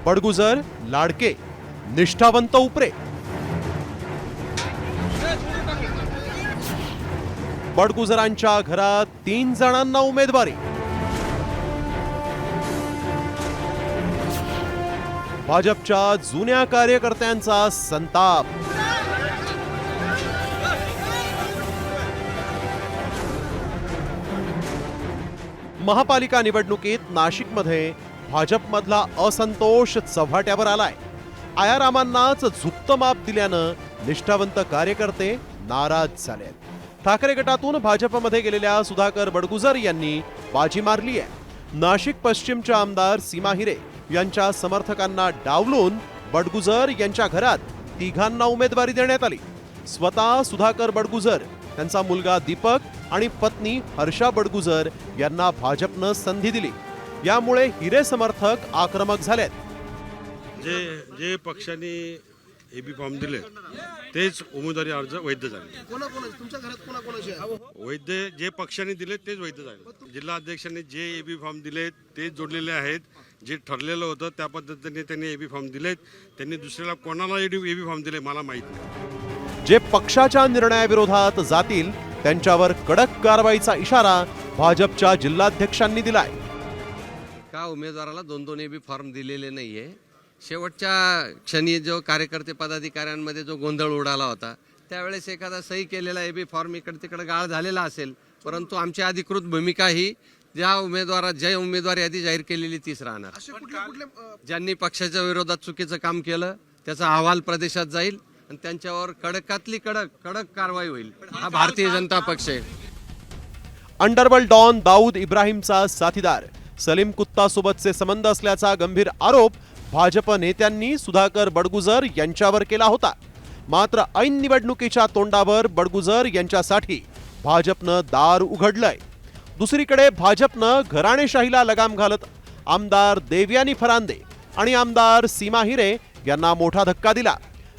बडगुजर लाडके, निष्ठावंत उपरे। बडगुजरांच्या घरात 3 जणांना उमेदवारी। भाजपच्या जुन्या कार्यकर्त्यांचा संताप। महापालिका निवडणुकीत नाशिकमध्ये भाजपमधला असंतोष चव्हाट्यावर आलाय। आयारामांनाच झुकतं माप दिल्यानं निष्ठावंत कार्यकर्ते नाराज झालेत। ठाकरे गटातून भाजपमध्ये गेलेल्या सुधाकर बडगुजर यांनी बाजी मारली आहे। नाशिक पश्चिमच्या आमदार सीमा हिरे यांच्या समर्थकांना डावलून बडगुजर यांच्या घरात 3घांना उमेदवारी देण्यात आली। स्वतः सुधाकर बडगुजर, त्यांचा मुलगा दीपक आणि पत्नी हर्षा बडगुजर यांना भाजपनं संधी दिली। यामुळे हिरे समर्थक आक्रमक झालेत। जे पक्षाने एबी फॉर्म दिले तेच उमेदवारी अर्ज वैध झाले। तुमच्या घरात कोणाकोणाचे वैध जे पक्षाने दिले तेच वैध झाले। जिल्हा अध्यक्षांनी जे एबी फॉर्म दिले तेच जोडलेले आहेत। जे ठरलेलं होतं त्या पद्धतीने त्यांनी एबी फॉर्म दिलेत। त्यांनी दुसऱ्याला कोणाला एबी फॉर्म दिले मला माहित नाही। जे पक्षाच्या निर्णयाविरोधात जातील त्यांच्यावर कडक कारवाईचा इशारा भाजपच्या जिल्हाध्यक्षांनी दिलाय। का उमेदवाराला 2-2 एबी फॉर्म दिलेले नाहीये। शेवटच्या क्षणी जो कार्यकर्ते पदाधिकाऱ्यांमध्ये जो गोंधळ उडाला होता त्यावेळेस एखादा सही केलेला एबी फॉर्म इकडे तिकडे गाळ झालेला असेल, परंतु आमची अधिकृत भूमिका ही ज्या उमेदवार यादी जाहीर केलेली तीच राहणार। ज्यांनी पक्षाच्या विरोधात चुकीचं काम केलं त्याचा अहवाल प्रदेशात जाईल आणि त्यांच्यावर कडकातली कडक कारवाई होईल। हा भारतीय जनता पक्ष आहे। अंडरवर्ल्ड डॉन दाऊद इब्राहिमचा साथीदार सलीम कुत्ता सोबतचे संबंध असल्याचा गंभीर आरोप भाजप नेत्यांनी सुधाकर बडगुजर यांच्यावर केला होता। मात्र ऐन निवडणुकीच्या तोंडावर बडगुजर यांच्यासाठी भाजपनं दार उघडलंय। दुसरीकडे भाजपनं घराणेशाहीला लगाम घालत आमदार देवयानी फरांदे आणि आमदार सीमा हिरे यांना मोठा धक्का दिला।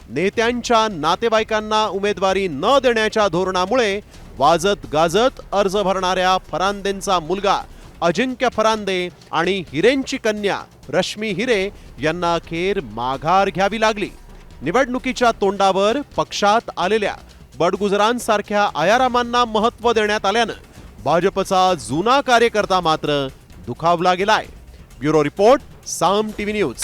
नेत्यांच्या नातेवाईकांना उमेदवारी न देण्याच्या धोरणामुळे वाजत गाजत अर्ज भरणाऱ्या फरांदेंचा मुलगा अजिंक्य फरांदे आणि हिरेंची कन्या रश्मी हिरे यांना अखेर माघार घ्यावी लागली। निवडणुकीच्या तोंडावर पक्षात आलेल्या बडगुजरांसारख्या आयारामांना महत्त्व देण्यात आल्यानं भाजपचा जुना कार्यकर्ता मात्र दुखावला गेलाय। ब्युरो रिपोर्ट, साम टीव्ही न्यूज।